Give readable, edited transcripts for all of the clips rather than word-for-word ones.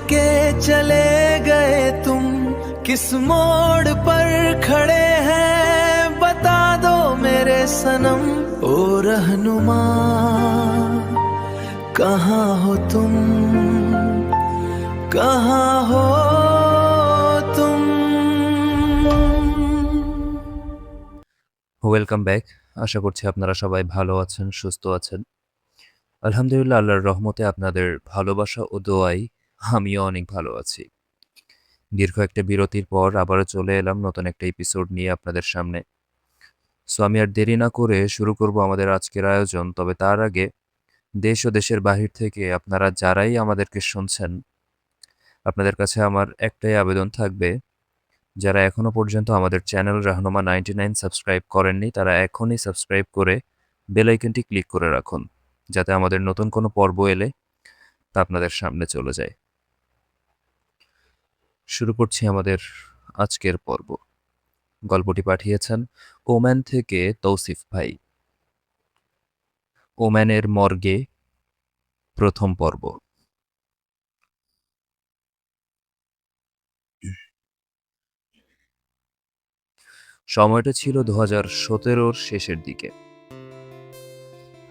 के चले गए तुम, किस मोड़ पर खड़े हैं बता दो मेरे सनम। ओ रहनुमा कहाँ हो तुम, कहाँ हो तुम। Welcome back. আশা করছি আপনারা সবাই ভালো আছেন, সুস্থ আছেন। আলহামদুলিল্লাহ, আল্লাহর রহমতে আপনাদের ভালোবাসা ও দোয়ায় আমিও অনেক ভালো আছি। দীর্ঘ একটা বিরতির পর আবারও চলে এলাম নতুন একটা এপিসোড নিয়ে আপনাদের সামনে। সো আমি আর দেরি না করে শুরু করব আমাদের আজকের আয়োজন। তবে তার আগে দেশ ও দেশের বাহির থেকে আপনারা যারাই আমাদেরকে শুনছেন, আপনাদের কাছে আমার একটাই আবেদন থাকবে, যারা এখনও পর্যন্ত আমাদের চ্যানেল রাহনুমা 99 সাবস্ক্রাইব করেননি, তারা এখনই সাবস্ক্রাইব করে বেল আইকনটি ক্লিক করে রাখুন, যাতে আমাদের নতুন কোনো পর্ব এলে তা আপনাদের সামনে চলে যায়। শুরু করছি আমাদের আজকের পর্ব। গল্পটি পাঠিয়েছেন ওম্যান থেকে তৌসিফ ভাই। ওম্যানের মর্গে, প্রথম পর্ব। সময়টা ছিল 2017-র শেষের দিকে।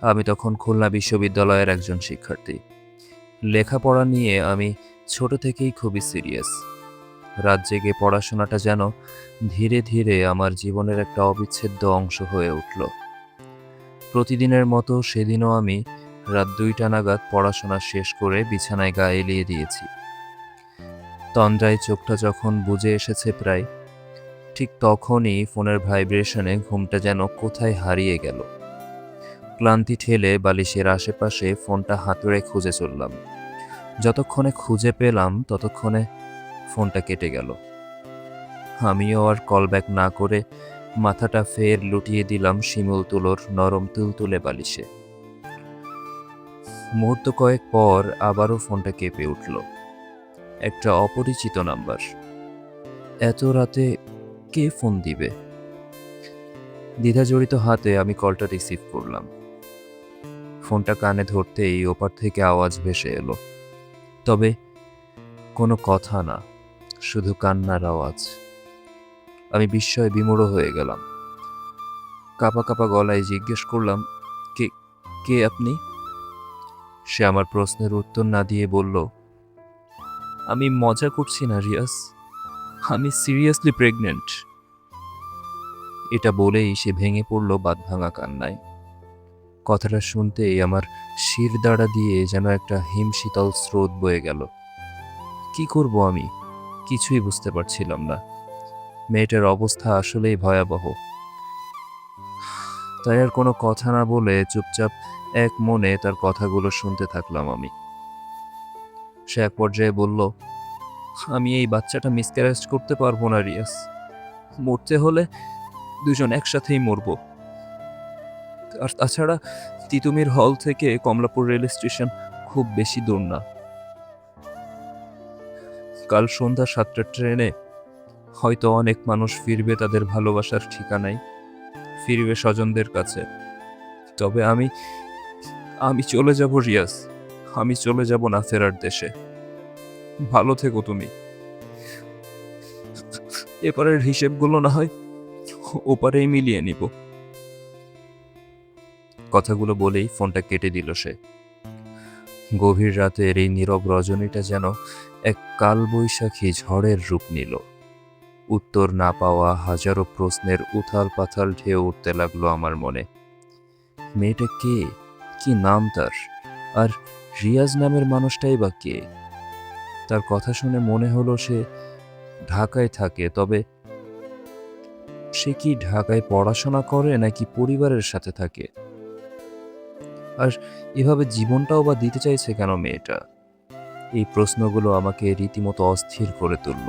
আমি তখন খুলনা বিশ্ববিদ্যালয়ের একজন শিক্ষার্থী। লেখাপড়া নিয়ে আমি ছোট থেকেই খুবই সিরিয়াস। রাত জেগে পড়াশোনাটা যেন ধীরে ধীরে আমার জীবনের একটা অবিচ্ছেদ্য অংশ হয়ে উঠল। প্রতিদিনের মতো সেদিনও আমি রাত 2টা নাগাদ পড়াশোনা শেষ করে বিছানায় গা এলিয়ে দিয়েছি। তন্দ্রায় চোখটা যখন বুজে এসেছে প্রায়, ঠিক তখনই ফোনের ভাইব্রেশনে ঘুমটা যেন কোথায় হারিয়ে গেল। ক্লান্তি ঠেলে বালিশের আশেপাশে ফোনটা হাতুড়ে খুঁজে চললাম। যতক্ষণে খুঁজে পেলাম ততক্ষণে ফোনটা কেটে গেল। আমিও আর কল ব্যাক না করে মাথাটা ফের লুটিয়ে দিলাম শিমুল তুলোর নরম তুলতুলে বালিশে। মুহূর্ত কয়েক পর আবারও ফোনটা কেঁপে উঠল। একটা অপরিচিত নাম্বার। এত রাতে কে ফোন দিবে? দ্বিধাজড়িত হাতে আমি কলটা রিসিভ করলাম। ফোনটা কানে ধরতেই ওপার থেকে আওয়াজ ভেসে এলো, তবে কোনো কথা না, শুধু কান্নার আওয়াজ। আমি বিস্ময়ে বিমূঢ় হয়ে গেলাম। কাঁপা কাঁপা গলায় জিজ্ঞেস করলাম, কে কে আপনি? সে আমার প্রশ্নের উত্তর না দিয়ে বলল, আমি মজা করছি না রিয়াজ, আমি সিরিয়াসলি প্রেগনেন্ট। এটা বলেই সে ভেঙে পড়ল বাঁধভাঙা কান্নায়। কথাটা শুনতেই আমার শির দাঁড়া দিয়ে যেন একটা হিমশীতল স্রোত বয়ে গেল। কি করব আমি? কিছুই বুঝতে পারছিলাম না। মেয়েটার অবস্থা আসলেই ভয়াবহ। তাই আর কোনো কথা না বলে চুপচাপ এক মনে তার কথাগুলো শুনতে থাকলাম আমি। সে এক পর্যায়ে বলল, আমি এই বাচ্চাটা মিসক্যারেজ করতে পারবো না রিয়াজ। মরতে হলে দুজন একসাথেই মরবো। আর তাছাড়া তিতুমির হল থেকে কমলাপুর রেল স্টেশন খুব বেশি দূর না। কাল সন্ধ্যা 7টার ট্রেনে হয়তো অনেক মানুষ ফিরবে তাদের ভালোবাসার ঠিকানায়, ফিরবে স্বজনদের কাছে। তবে আমি চলে যাব রিয়াজ, আমি চলে যাব না ফেরার দেশে। ভালো থেকো তুমি। এপারের হিসেবগুলো না হয় ওপারেই মিলিয়ে নিব। কথাগুলো বলেই ফোনটা কেটে দিল সে। গভীর রাতের এই নীরব রজনীটা যেন এক কালবৈশাখী ঝড়ের রূপ নিল। উত্তর না পাওয়া হাজারো প্রশ্নের উথাল পাথাল ঢেউ উঠতে লাগলো আমার মনে। মেয়েটা কে? কি নাম তার? আর রিয়াজ নামের মানুষটাই বা কে? তার কথা শুনে মনে হলো সে ঢাকায় থাকে, তবে সে কি ঢাকায় পড়াশোনা করে নাকি পরিবারের সাথে থাকে? আর এভাবে জীবনটাও বা দিতে চাইছে কেন মেয়েটা? এই প্রশ্নগুলো আমাকে রীতিমতো অস্থির করে তুলল।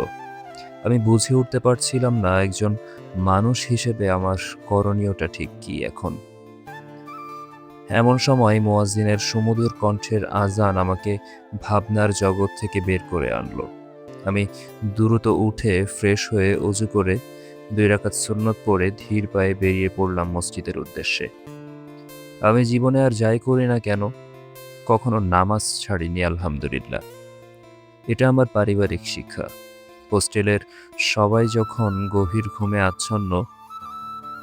আমি বুঝে উঠতে পারছিলাম না একজন মানুষ হিসেবে আমার করণীয়টা ঠিক কি এখন। এমন সময় মুয়াজ্জিনের সুমধুর কণ্ঠের আজান আমাকে ভাবনার জগৎ থেকে বের করে আনলো। আমি দ্রুত উঠে ফ্রেশ হয়ে অজু করে 2 রাকাত সুন্নত পড়ে ধীর পায়ে বেরিয়ে পড়লাম মসজিদের উদ্দেশ্যে। আমি জীবনে আর যাই করি না কেন, কখনো নামাজ ছাড়িনি আলহামদুলিল্লাহ। এটা আমার পারিবারিক শিক্ষা। হোস্টেলের সবাই যখন গভীর ঘুমে আচ্ছন্ন,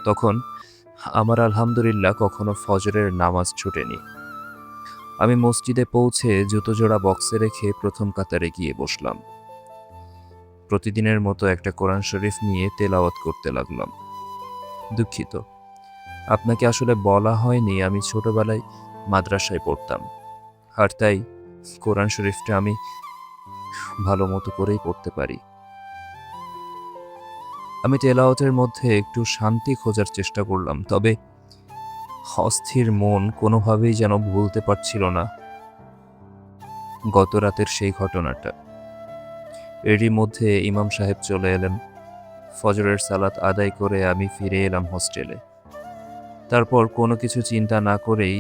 তখন আমার আলহামদুলিল্লাহ কখনো ফজরের নামাজ ছুটেনি। আমি মসজিদে পৌঁছে জুতো জোড়া বক্সে রেখে প্রথম কাতারে গিয়ে বসলাম। প্রতিদিনের মতো একটা কোরআন শরীফ নিয়ে তেলাওয়াত করতে লাগলাম। দুঃখিত, আপনাকে আসলে বলা হয়নি আমি ছোটবেলায় মাদ্রাসায় পড়তাম, আর তাই কোরআন শরীফটা আমি ভালো মতো করেই পড়তে পারি। আমি তেলাওয়াতের মধ্যে একটু শান্তি খোঁজার চেষ্টা করলাম, তবে অস্থির মন কোনোভাবেই যেন ভুলতে পারছিল না গত রাতের সেই ঘটনাটা। এরই মধ্যে ইমাম সাহেব চলে এলেন। ফজরের সালাত আদায় করে আমি ফিরে এলাম হোস্টেলে। তারপর কোনো কিছু চিন্তা না করেই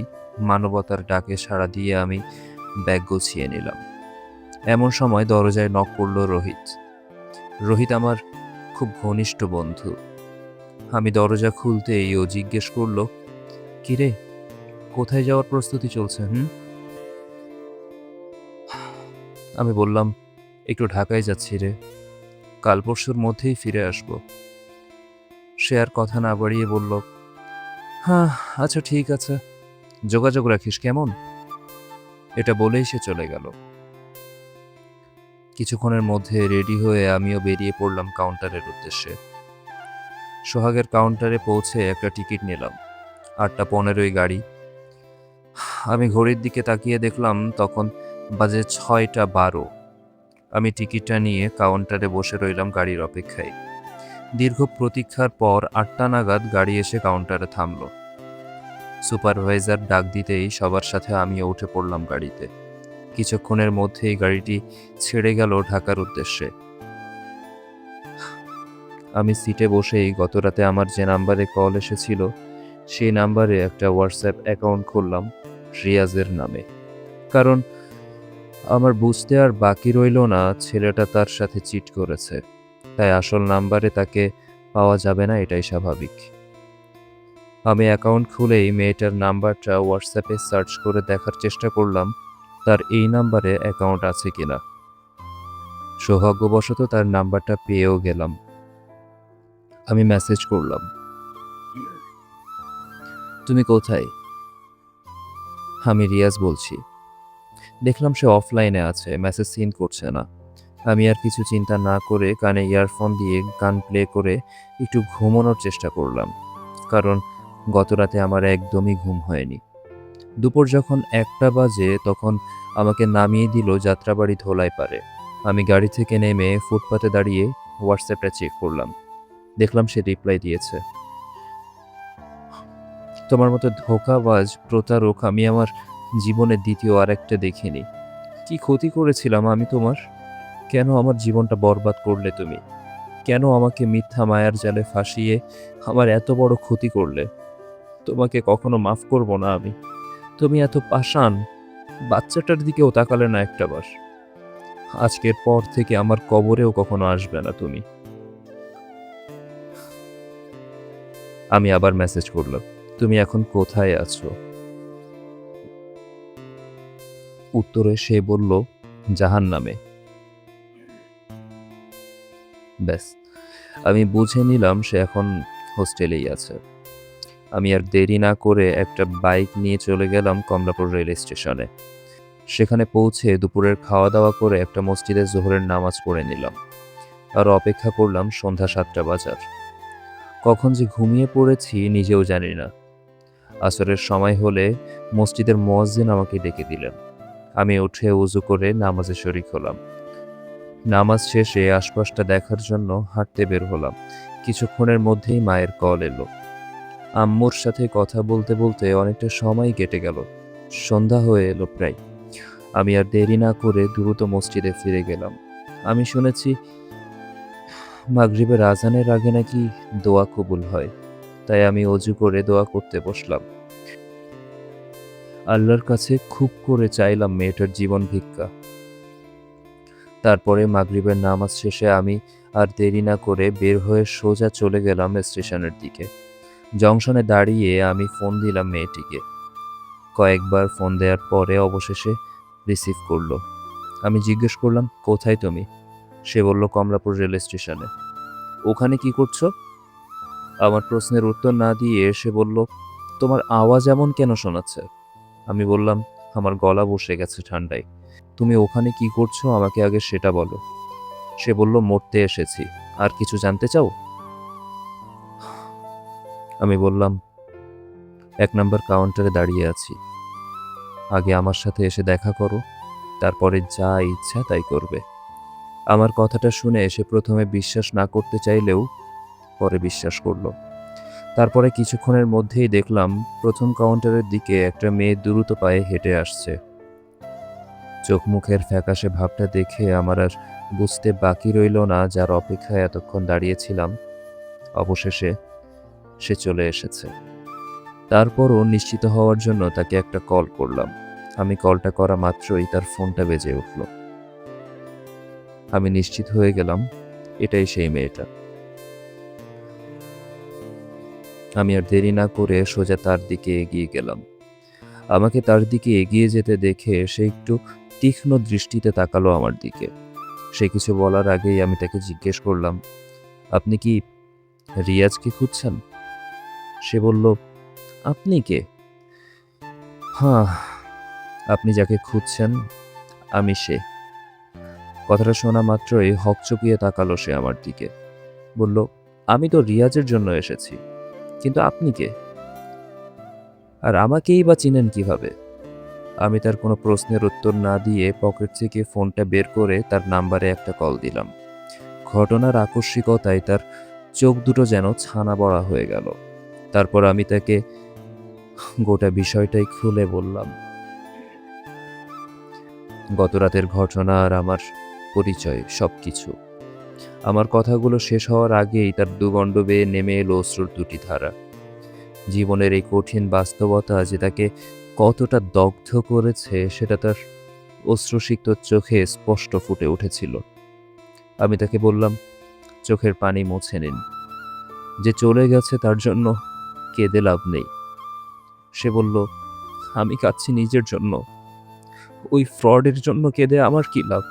মানবতার ডাকে সাড়া দিয়ে আমি ব্যাগ গুছিয়ে নিলাম। এমন সময় দরজায় নক করল রোহিত। রোহিত আমার খুব ঘনিষ্ঠ বন্ধু। আমি দরজা খুলতেই ও জিজ্ঞেস করল, কিরে, কোথায় যাওয়ার প্রস্তুতি চলছে? আমি বললাম, একটু ঢাকায় যাচ্ছি রে, কাল পরশুর মধ্যেই ফিরে আসব। সে আর কথা না বাড়িয়ে বলল, হ্যাঁ আচ্ছা ঠিক আছে, যোগাযোগ রাখিস কেমন। এটা বলেই সে চলে গেল। কিছুক্ষণের মধ্যে রেডি হয়ে আমিও বেরিয়ে পড়লাম কাউন্টারের উদ্দেশ্যে। সোহাগের কাউন্টারে পৌঁছে একটা টিকিট নিলাম। 8:15 গাড়ি। আমি ঘড়ির দিকে তাকিয়ে দেখলাম তখন বাজে 6:12। আমি টিকিটটা নিয়ে কাউন্টারে বসে রইলাম গাড়ির অপেক্ষায়। দীর্ঘ প্রতীক্ষার পর 8টা নাগাদ গাড়ি এসে কাউন্টারে থামল। সুপারভাইজার ডাক দিতেই সবার সাথে আমিও উঠে পড়লাম গাড়িতে। কিছুক্ষণের মধ্যেই গাড়িটি ছেড়ে গেল ঢাকার উদ্দেশ্যে। আমি সিটে বসেই গতরাতে আমার যে নাম্বারে কল এসেছিল সেই নাম্বারে একটা হোয়াটসঅ্যাপ অ্যাকাউন্ট খুললাম রিয়াজের নামে। কারণ আমার বুঝতে আর বাকি রইল না ছেলেটা তার সাথে চিট করেছে, তাই আসল নাম্বারে তাকে পাওয়া যাবে না, এটাই স্বাভাবিক। আমি অ্যাকাউন্ট খুলেই মেয়েটার নাম্বারটা হোয়াটসঅ্যাপে সার্চ করে দেখার চেষ্টা করলাম তার এই নাম্বারে অ্যাকাউন্ট আছে কিনা। সৌভাগ্যবশত তার নাম্বারটা পেয়েও গেলাম। আমি মেসেজ করলাম, তুমি কোথায়? আমি রিয়াজ বলছি। দেখলাম সে অফলাইনে আছে, মেসেজ সিন করছে না। আমি আর কিছু চিন্তা না করে কানে ইয়ারফোন দিয়ে গান প্লে করে একটু ঘুমানোর চেষ্টা করলাম, কারণ গতরাতে আমার একদমই ঘুম হয়নি। দুপুর যখন 1টা বাজে তখন আমাকে নামিয়ে দিল যাত্রাবাড়ি ধোলাইপাড়ে। আমি গাড়ি থেকে নেমে ফুটপাতে দাঁড়িয়ে হোয়াটসঅ্যাপটা চেক করলাম। দেখলাম সে রিপ্লাই দিয়েছে, তোমার মতো ধোঁকাবাজ প্রতারক আমি আমার জীবনে দ্বিতীয় আরেকটা দেখিনি। কি ক্ষতি করেছিলাম আমি তোমার? কেন আমার জীবনটা বরবাদ করলে তুমি? কেন আমাকে মিথ্যা মায়ার জালে ফাঁসিয়ে আমার এত বড় ক্ষতি করলে? তোমাকে কখনো মাফ করব না আমি। তুমি এত পাষাণ, বাচ্চাটার দিকেও তাকালে না একটাবার। আজকের পর থেকে আমার কবরেও কখনো আসবে না তুমি। আমি আবার মেসেজ করলাম, তুমি এখন কোথায় আছো? উত্তরে সে বলল, জাহান্নামে। ব্যাস, আমি বুঝে নিলাম সে এখন হোস্টেলেই আছে। আমি আর দেরি না করে একটা বাইক নিয়ে চলে গেলাম কমলাপুর রেল স্টেশনে। সেখানে পৌঁছে দুপুরের খাওয়া দাওয়া করে একটা মসজিদে জোহরের নামাজ পড়ে নিলাম। আর অপেক্ষা করলাম সন্ধ্যা 7টা বাজার। কখন যে ঘুমিয়ে পড়েছি নিজেও জানি না। আসরের সময় হলে মসজিদের মুয়াজ্জিন আমাকে ডেকে দিলেন। আমি উঠে উজু করে নামাজে শরিক হলাম। নামাজ শেষে আশপাশটা দেখার জন্য হাঁটতে বের হলাম। কিছুক্ষণের মধ্যেই মায়ের কল এলো। আম্মুর সাথে কথা বলতে বলতে অনেকটা সময় কেটে গেল। সন্ধ্যা হয়ে এলো প্রায়। আমি আর দেরি না করে দ্রুত মসজিদে ফিরে গেলাম। আমি শুনেছি মাগরিবের আজানের আগে নাকি দোয়া কবুল হয়, তাই আমি অজু করে দোয়া করতে বসলাম। আল্লাহর কাছে খুব করে চাইলাম মেয়েটার জীবন ভিক্ষা। তারপরে মাগরিবের নামাজ শেষে আমি আর দেরি না করে বের হয়ে সোজা চলে গেলাম স্টেশনের দিকে। জংশনে দাঁড়িয়ে আমি ফোন দিলাম মেয়েটিকে। কয়েকবার ফোন দেওয়ার পরে অবশেষে রিসিভ করলো। আমি জিজ্ঞেস করলাম, কোথায় তুমি? সে বলল, কমলাপুর রেল স্টেশনে। ওখানে কি করছো? আমার প্রশ্নের উত্তর না দিয়ে সে বলল, তোমার আওয়াজ এমন কেন শোনাচ্ছে? আমি বললাম, আমার গলা বসে গেছে ঠান্ডায়। তুমি ওখানে কি করছো আমাকে আগে সেটা বলো। সে বলল, মরতে এসেছি। আর কিছু জানতে চাও? আমি বললাম, 1 নম্বর কাউন্টারে দাঁড়িয়ে আছি। আগে আমার সাথে এসে দেখা করো, তারপরে যা ইচ্ছা তাই করবে। আমার কথাটা শুনে সে প্রথমে বিশ্বাস না করতে চাইলেও পরে বিশ্বাস করলো। তারপরে কিছুক্ষণের মধ্যেই দেখলাম প্রথম কাউন্টারের দিকে একটা মেয়ে দ্রুত পায়ে হেঁটে আসছে। চোখ মুখের ফ্যাকাশে ভাবটা দেখে আমার আর বুঝতে বাকি রইল না যার অপেক্ষায় এতক্ষণ দাঁড়িয়েছিলাম অবশেষে সে চলে এসেছে। তারপরও নিশ্চিত হওয়ার জন্য তাকে একটা কল করলাম। আমি কলটা করা মাত্রই তার ফোনটা বেজে উঠল। আমি নিশ্চিত হয়ে গেলাম এটাই সেই মেয়েটা। আমি আর দেরি না করে সোজা তার দিকে এগিয়ে গেলাম। আমাকে তার দিকে এগিয়ে যেতে দেখে সে একটু তীক্ষ্ণ দৃষ্টিতে তাকালো আমার দিকে। সে কিছু বলার আগেই আমি তাকে জিজ্ঞেস করলাম, আপনি কি রিয়াজকে খুঁজছেন? সে বলল, আপনি কে? হ্যাঁ, আপনি যাকে খুঁজছেন আমি সে। কথাটা শোনা মাত্রই হকচকিয়ে তাকালো সে আমার দিকে। বলল, আমি তো রিয়াজের জন্য এসেছি, কিন্তু আপনি কে? আর আমাকেই বা চিনেন কিভাবে? আমি তার কোনো প্রশ্নের উত্তর না দিয়ে পকেট থেকে ফোনটা বের করে তার নাম্বারে একটা কল দিলাম। ঘটনার আকস্মিকতায় তার চোখ দুটো যেন ছানা বড়া হয়ে গেল। তারপর আমি তাকে গোটা বিষয়টাই খুলে বললাম। গত রাতের ঘটনা আর আমার পরিচয় সবকিছু। আমার কথাগুলো শেষ হওয়ার আগেই তার দুগণ্ড বেয়ে নেমে এলো অশ্রুর দুটি ধারা। জীবনের এই কঠিন বাস্তবতা যে তাকে কতটা দগ্ধ করেছে সেটা তার অশ্রুসিক্ত চোখে স্পষ্ট ফুটে উঠেছিল। আমি তাকে বললাম, চোখের পানি মুছে নিন। যে চলে গেছে তার জন্য কেঁদে লাভ নেই। সে বলল, আমি কাঁদছি নিজের জন্য, ওই ফ্রডের জন্য কেঁদে আমার কি লাভ?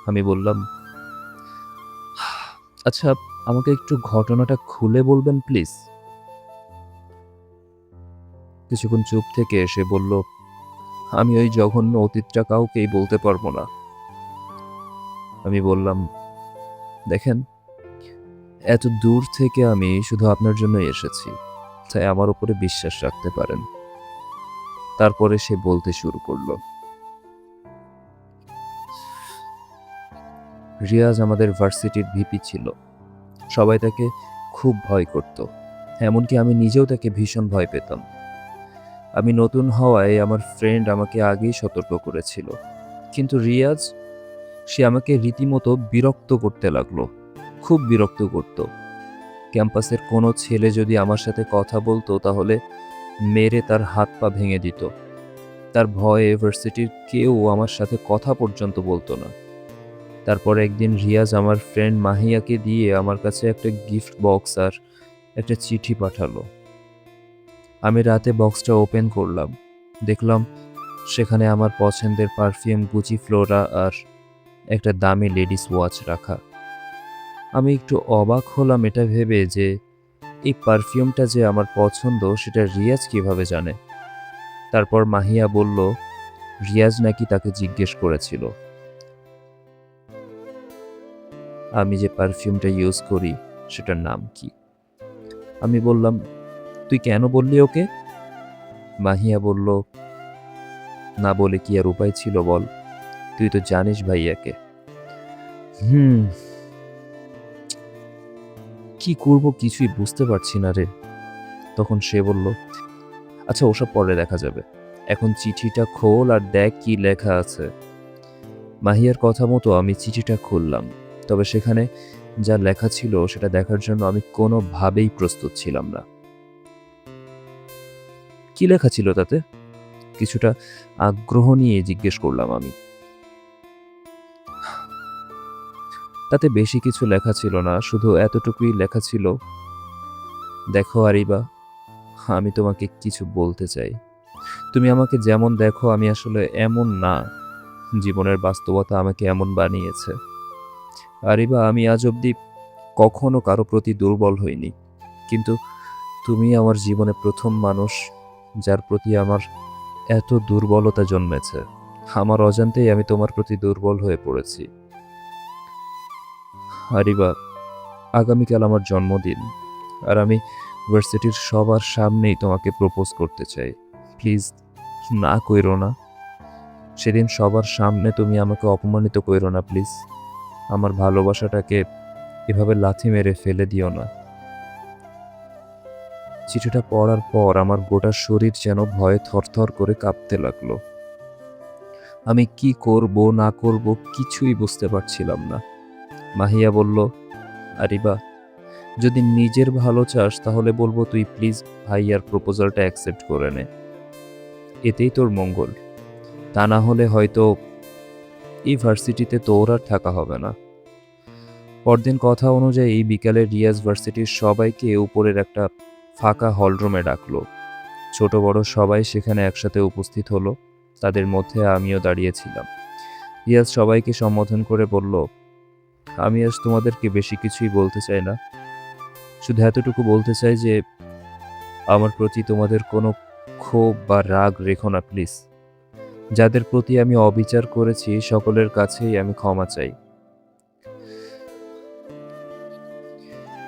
আমি বললাম, আচ্ছা, আমাকে একটু ঘটনাটা খুলে বলবেন প্লিজ? কিছুক্ষণ চুপ থেকে সে বলল, আমি ওই জঘন্য অতীতটা কাউকেই বলতে পারবো না। আমি বললাম, দেখেন, এত দূর থেকে আমি শুধু আপনার জন্যই এসেছি, তাই আমার উপরে বিশ্বাস রাখতে পারেন। তারপরে সে বলতে শুরু করলো, রিয়াজ আমাদের ভার্সিটির ভিপি ছিল। সবাই তাকে খুব ভয় করত, এমনকি আমি নিজেও তাকে ভীষণ ভয় পেতাম। আমি নতুন হওয়ায় আমার ফ্রেন্ড আমাকে আগেই সতর্ক করেছিল, কিন্তু রিয়াজ, সে আমাকে রীতিমতো বিরক্ত করতে লাগলো, খুব বিরক্ত করত। ক্যাম্পাসের কোনো ছেলে যদি আমার সাথে কথা বলতো তাহলে মেরে তার হাত পা ভেঙে দিত। তার ভয়ে ভার্সিটির কেউ আমার সাথে কথা পর্যন্ত বলতো না। তারপর একদিন রিয়াজ আমার ফ্রেন্ড মাহিয়াকে দিয়ে আমার কাছে একটা গিফট বক্স আর একটা চিঠি পাঠালো। আমি রাতে বক্সটা ওপেন করলাম, দেখলাম সেখানে আমার পছন্দের পারফিউম গুচি ফ্লোরা আর একটা দামি লেডিস ওয়াচ রাখা। আমি একটু অবাক হলাম এটা ভেবে যে এই পারফিউমটা যে আমার পছন্দ সেটা রিয়াজ কিভাবে জানে। তারপর মাহিয়া বলল, রিয়াজ নাকি তাকে জিজ্ঞেস করেছিল আমি যে পারফিউমটা ইউজ করি সেটার নাম কি। আমি বললাম, তুই কেন বললি ওকে? মাহিয়া বলল, না বলে কি আর উপায় ছিল বল, তুই তো জানিস ভাইয়াকে। কি করব কিছুই বুঝতে পারছি না রে। তখন সে বলল, আচ্ছা ওসব পরে দেখা যাবে, এখন চিঠিটা খোল আর দেখ কি লেখা আছে। মাহিয়ার কথা মতো আমি চিঠিটা খুললাম, তবে সেখানে যা লেখা ছিল সেটা দেখার জন্য আমি কোনোভাবেই প্রস্তুত ছিলাম না। কি লেখা ছিল তাতে? কিছুটা আগ্রহ নিয়ে জিজ্ঞেস করলাম আমি। তাতে বেশি কিছু লেখা ছিল না, শুধু এতটুকুই লেখা ছিল, দেখো আরিবা, আমি তোমাকে কিছু বলতে চাই। তুমি আমাকে যেমন দেখো আমি আসলে এমন না। জীবনের বাস্তবতা আমাকে এমন বানিয়েছে। আরিবা, আমি আজ অবধি কখনো কারো প্রতি দুর্বল হইনি, কিন্তু তুমি আমার জীবনে প্রথম মানুষ যার প্রতি আমার এত দুর্বলতা জন্মেছে। আমার অজান্তেই আমি তোমার প্রতি দুর্বল হয়ে পড়েছি। আরিবা, আগামীকাল আমার জন্মদিন, আর আমি ভার্সিটির সবার সামনেই তোমাকে প্রপোজ করতে চাই। প্লিজ না কইরো না। সেদিন সবার সামনে তুমি আমাকে অপমানিত কইরো না প্লিজ। আমার ভালোবাসাটাকে এভাবে লাথি মেরে ফেলে দিও না। চিঠিটা পড়ার পর আমার গোটা শরীর যেন ভয়ে থরথর করে কাঁপতে লাগলো। আমি কি করব না করব কিছুই বুঝতে পারছিলাম না। মাহিয়া বলল, আরিবা, যদি নিজের ভালো চাস তাহলে বলবো তুই প্লিজ ভাইয়ার প্রপোজালটা অ্যাকসেপ্ট করে নে, এতেই তোর মঙ্গল। তা না হলে হয়তো এই ভার্সিটিতে তোর আর থাকা হবে না। পরদিন কথা অনুযায়ী বিকালে রিয়াজ ভার্সিটির সবাইকে উপরের একটা ফাঁকা হলরুমে ডাকলো। ছোট বড় সবাই সেখানে একসাথে উপস্থিত হলো। তাদের মধ্যে আমিও দাঁড়িয়েছিলাম। রিয়াজ সবাইকে সম্বোধন করে বলল, আমি আজ তোমাদেরকে বেশি কিছুই বলতে চাই না, শুধু এতটুকু বলতে চাই যে আমার প্রতি তোমাদের কোনো ক্ষোভ বা রাগ রেখো না প্লিজ। যাদের প্রতি আমি অবিচার করেছি সকলের কাছেই আমি ক্ষমা চাই।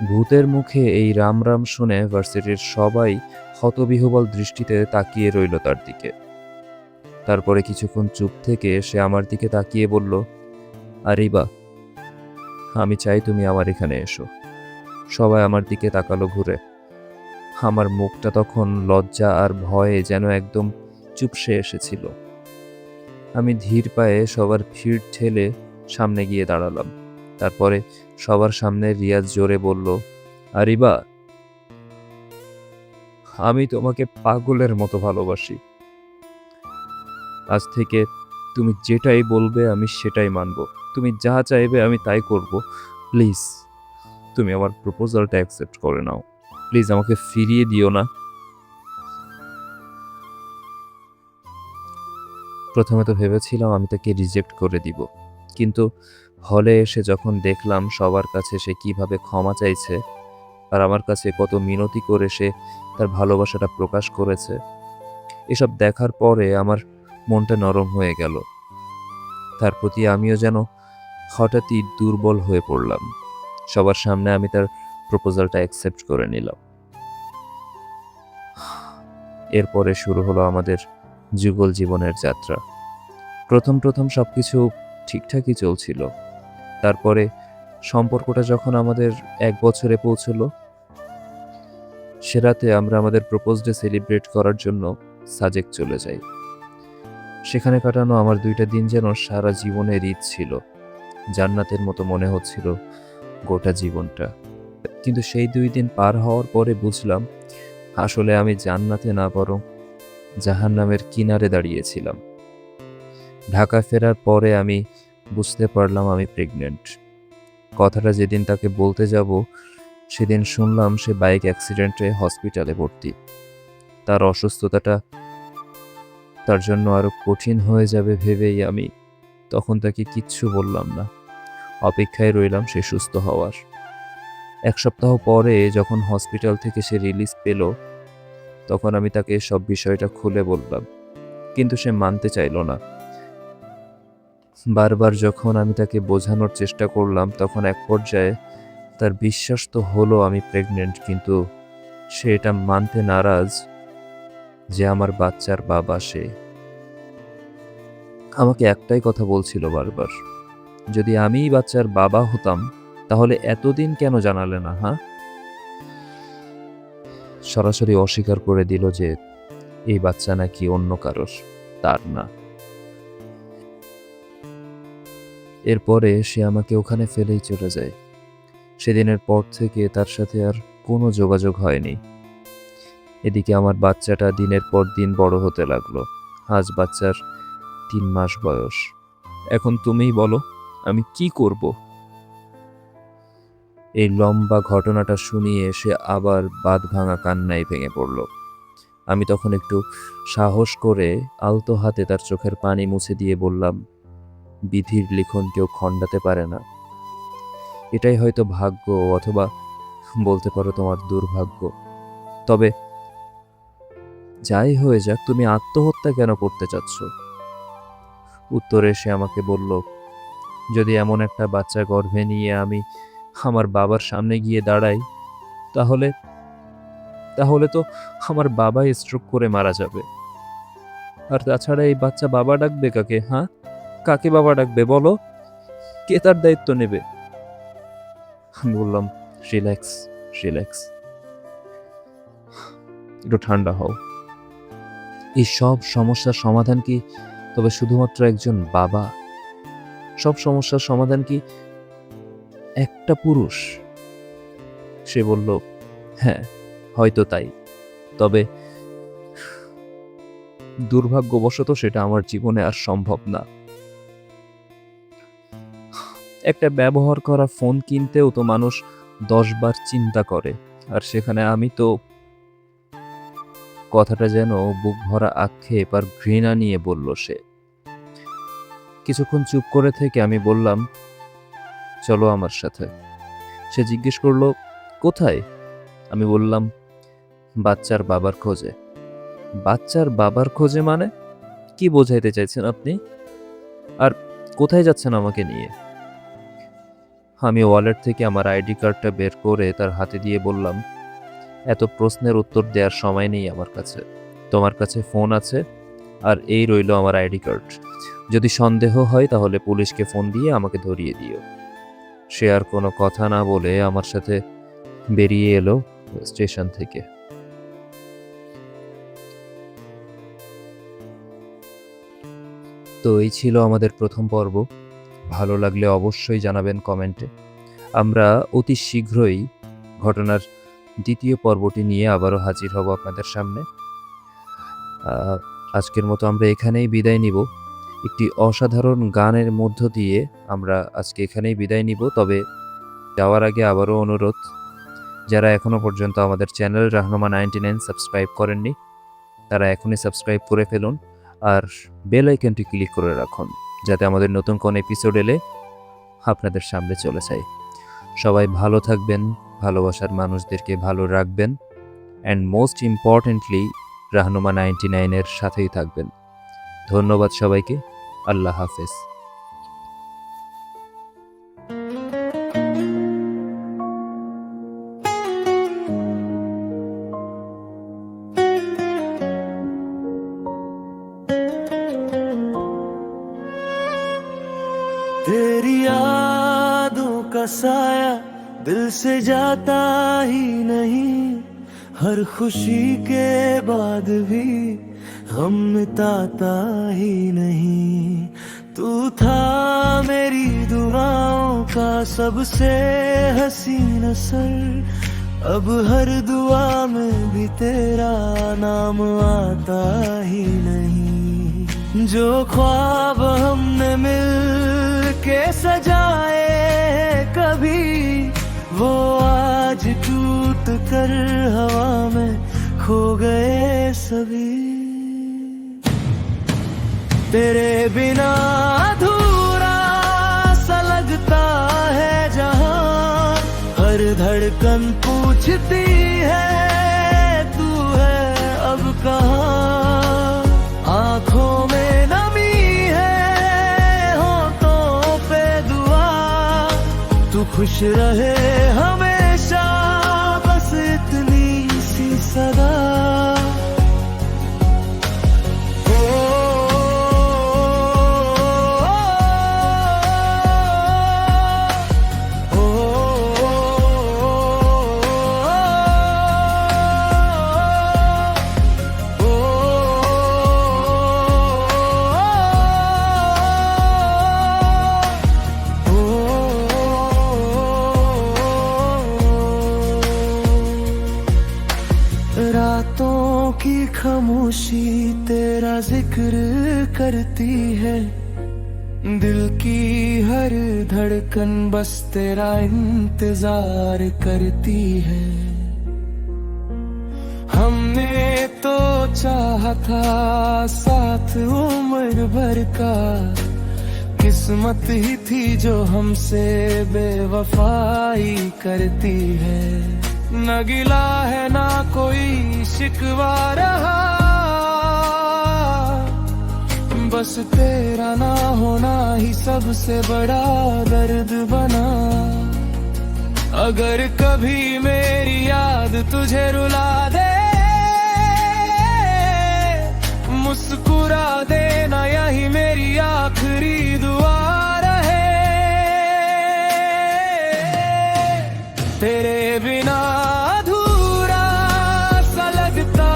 ভূতের মুখে এই রাম রাম শুনে ভার্সিটির সবাই হতবিহ্বল দৃষ্টিতে তাকিয়ে রইল তার দিকে। তারপরে কিছুক্ষণ চুপ থেকে সে আমার দিকে তাকিয়ে বলল, আরিবা, আমি চাই তুমি আমার এখানে এসো। সবাই আমার দিকে তাকালো ঘুরে। আমার মুখটা তখন লজ্জা আর ভয়ে যেন একদম চুপসে এসেছিল। আমি ধীর পায়ে সবার ভিড় ঠেলে সামনে গিয়ে দাঁড়ালাম। তারপরে সবার সামনে রিয়াজ জোরে বলল, আরিবা, আমি তোমাকে পাগলের মতো ভালোবাসি। আজ থেকে তুমি যেটাই বলবে আমি সেটাই মানব। তুমি যা চাইবে আমি তাই করব। প্লিজ তুমি আমার প্রপোজালটা অ্যাকসেপ্ট করে নাও। প্লিজ আমাকে ফিরিয়ে দিও না। প্রথমে তো ভেবেছিলাম আমি তাকে রিজেক্ট করে দিব, কিন্তু হলে এসে যখন দেখলাম সবার কাছে সে কিভাবে ক্ষমা চাইছে আর আমার কাছে কত মিনতি করে সে তার ভালোবাসাটা প্রকাশ করেছে, এসব দেখার পরে আমার মনটা নরম হয়ে গেল। তার প্রতি আমিও যেন হঠাৎই দুর্বল হয়ে পড়লাম। সবার সামনে আমি তার প্রপোজালটা অ্যাকসেপ্ট করে নিলাম। এরপরে শুরু হলো আমাদের যুগল জীবনের যাত্রা। প্রথম প্রথম সবকিছু ঠিকঠাকই চলছিল। তারপরে সম্পর্কটা যখন আমাদের 1 বছরে পৌঁছলো, সে রাতে আমরা আমাদের প্রপোজ ডে সেলিব্রেট করার জন্য সাজেক চলে যাই। সেখানে কাটানো আমার 2টা দিন যেন সারা জীবনের ঈদ ছিল। জান্নাতের মতো মনে হচ্ছিল গোটা জীবনটা। কিন্তু সেই 2 দিন পার হওয়ার পরে বুঝলাম আসলে আমি জান্নাতে না বরং জাহান্নামের কিনারে দাঁড়িয়েছিলাম। ঢাকা ফেরার পরে আমি বুঝতে পারলাম আমি প্রেগনেন্ট। কথাটা যেদিন তাকে বলতে যাব সেদিন শুনলাম সে বাইক অ্যাক্সিডেন্টে হসপিটালে ভর্তি। তার অসুস্থতাটা তার জন্য আরো কঠিন হয়ে যাবে ভেবেই আমি তখন তাকে কিচ্ছু বললাম না। অপেক্ষায় রইলাম সে সুস্থ হওয়ার। 1 সপ্তাহ পরে যখন হসপিটাল থেকে সে রিলিজ পেল, তখন আমি তাকে সব বিষয়টা খুলে বললাম, কিন্তু সে মানতে চাইল না। বারবার যখন আমি তাকে বোঝানোর চেষ্টা করলাম তখন এক পর্যায়ে তার বিশ্বাস তো হলো আমি প্রেগনেন্ট, কিন্তু সে এটা মানতে নারাজ যে আমার বাচ্চার বাবা সে। আমাকে একটাই কথা বলছিল বারবার, যদি আমিই বাচ্চার বাবা হতাম তাহলে এতদিন কেন জানালে না? সরাসরি অস্বীকার করে দিল যে এই বাচ্চা নাকি অন্য কারোর, তার না। এরপরে সে আমাকে ওখানে ফেলেই চলে যায়। সেদিনের পর থেকে তার সাথে আর কোনো যোগাযোগ হয়নি। এদিকে আমার বাচ্চাটা দিনের পর দিন বড় হতে লাগলো। আজ বাচ্চার 3 মাস বয়স। এখন তুমিই বলো আমি কি করব? এই লম্বা ঘটনাটা শুনিয়ে সে আবার বাঁধ ভাঙা কান্নায় ভেঙে পড়ল। আমি তখন একটু সাহস করে আলতো হাতে তার চোখের পানি মুছে দিয়ে বললাম, বিধির লিখন কেউ খণ্ডাতে পারে না। এটাই হয়তো ভাগ্য, অথবা বলতে পারো তোমার দুর্ভাগ্য। তবে যাই হয়ে যাক, তুমি আত্মহত্যা কেন করতে চাচ্ছ? উত্তরে সে আমাকে বলল, যদি এমন একটা বাচ্চা গর্ভে নিয়ে আমি আমার বাবার সামনে গিয়ে দাঁড়াই, তাহলে তাহলে তো আমার বাবাই স্ট্রোক করে মারা যাবে। আর তাছাড়া এই বাচ্চা বাবা ডাকবে কাকে? হ্যাঁ, কাকে বাবা ডাকবে বলো? কে তার দায়িত্ব নেবে? আমি বললাম, রিল্যাক্স রিল্যাক্স, একটু ঠান্ডা হও। এই সব সমস্যার সমাধান কি তবে শুধুমাত্র একজন বাবা? সব সমস্যার সমাধান কি একটা পুরুষ? সে বলল, হ্যাঁ হয়তো তাই, তবে দুর্ভাগ্যবশত সেটা আমার জীবনে আর সম্ভব না। একটা ব্যবহার করা ফোন কিনতেও তো মানুষ 10 বার চিন্তা করে, আর সেখানে আমি তো। কথাটা যেন বুক ভরা আক্ষেপ আর ঘৃণা নিয়ে বলল সে। কিছুক্ষণ চুপ করে থেকে আমি বললাম, চলো আমার সাথে। সে জিজ্ঞেস করলো, কোথায়? আমি বললাম, বাচ্চার বাবার খোঁজে। বাচ্চার বাবার খোঁজে মানে? কি বোঝাইতে চাইছেন আপনি? আর কোথায় যাচ্ছেন আমাকে নিয়ে? আমি ওয়ালেট থেকে আমার আইডি কার্ডটা বের করে তার হাতে দিয়ে বললাম, এত প্রশ্নের উত্তর দেওয়ার সময় নেই আমার কাছে। তোমার কাছে ফোন আছে, আর এই রইল আমার আইডি কার্ড। যদি সন্দেহ হয় তাহলে পুলিশকে ফোন দিয়ে আমাকে ধরিয়ে দিও। সে আর কোনো কথা না বলে আমার সাথে বেরিয়ে এলো স্টেশন থেকে। তো এই ছিল আমাদের প্রথম পর্ব। ভালো লাগলে অবশ্যই জানাবেন কমেন্টে। আমরা অতি শীঘ্রই ঘটনার দ্বিতীয় পর্বটি নিয়ে আবারও হাজির হব আপনাদের সামনে। আজকের মতো আমরা এখানেই বিদায় নিব। একটি অসাধারণ গানের মধ্য দিয়ে আমরা আজকে এখানেই বিদায় নিব। তবে যাওয়ার আগে আবারও অনুরোধ, যারা এখনও পর্যন্ত আমাদের চ্যানেল রাহনুমা 99 সাবস্ক্রাইব করেননি, তারা এখনই সাবস্ক্রাইব করে ফেলুন আর বেল আইকনটি ক্লিক করে রাখুন, যাতে আমাদের নতুন কোন এপিসোড এলে আপনাদের সামনে চলে যায়। সবাই ভালো থাকবেন, ভালোবাসার মানুষদেরকে ভালো রাখবেন, অ্যান্ড মোস্ট ইম্পর্টেন্টলি রাহনুমা 99 এর সাথেই থাকবেন। ধন্যবাদ সবাইকে। আল্লাহ হাফেজ। तेरी यादों का साया दिल से जाता ही नहीं, हर खुशी के बाद भी हम मिटाता ही नहीं। तू था मेरी दुआओं का सबसे हसीन असर, अब हर दुआ में भी तेरा नाम आता ही नहीं। जो ख्वाब हमने मिल के सजाए कभी, वो आज टूट कर हवा में खो गए सभी। तेरे बिना अधूरा सा लगता है जहां, हर धड़कन पूछती है तू है अब कहाँ। आंखों में नमी है, होठों पे दुआ, तू खुश रहे हमेशा, बस इतनी सी सदा। रातों की खामोशी तेरा जिक्र करती है, दिल की हर धड़कन बस तेरा इंतजार करती है। हमने तो चाहा था साथ उम्र भर का, किस्मत ही थी जो हमसे बेवफाई करती है। न गिला है ना कोई शिकवा रहा, बस तेरा ना होना ही सबसे बड़ा दर्द बना। अगर कभी मेरी याद तुझे रुला दे, मुस्कुरा देना यही मेरी आखिरी दुआ रहे। तेरे बिना अधूरा सा लगता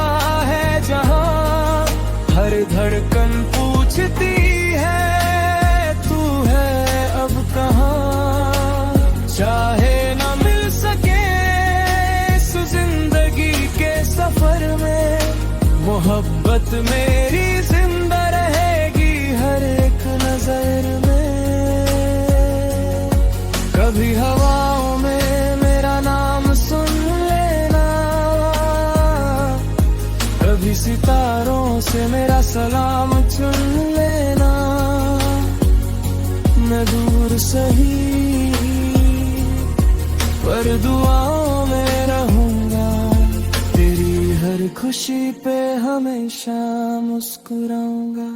है जहां, हर धड़कन पूछती है तू है अब कहाँ। चाहे न मिल सके इस जिंदगी के सफर में, मोहब्बत मेरी जिंदा रहेगी हर एक नजर में। कभी हवाओं में मेरा नाम सुन लेना, कभी सितारों से मेरा सलाम चुन लेना। मैं दूर सही पर दुआओं में रहूंगा, तेरी हर खुशी पे हमेशा मुस्कुराऊंगा।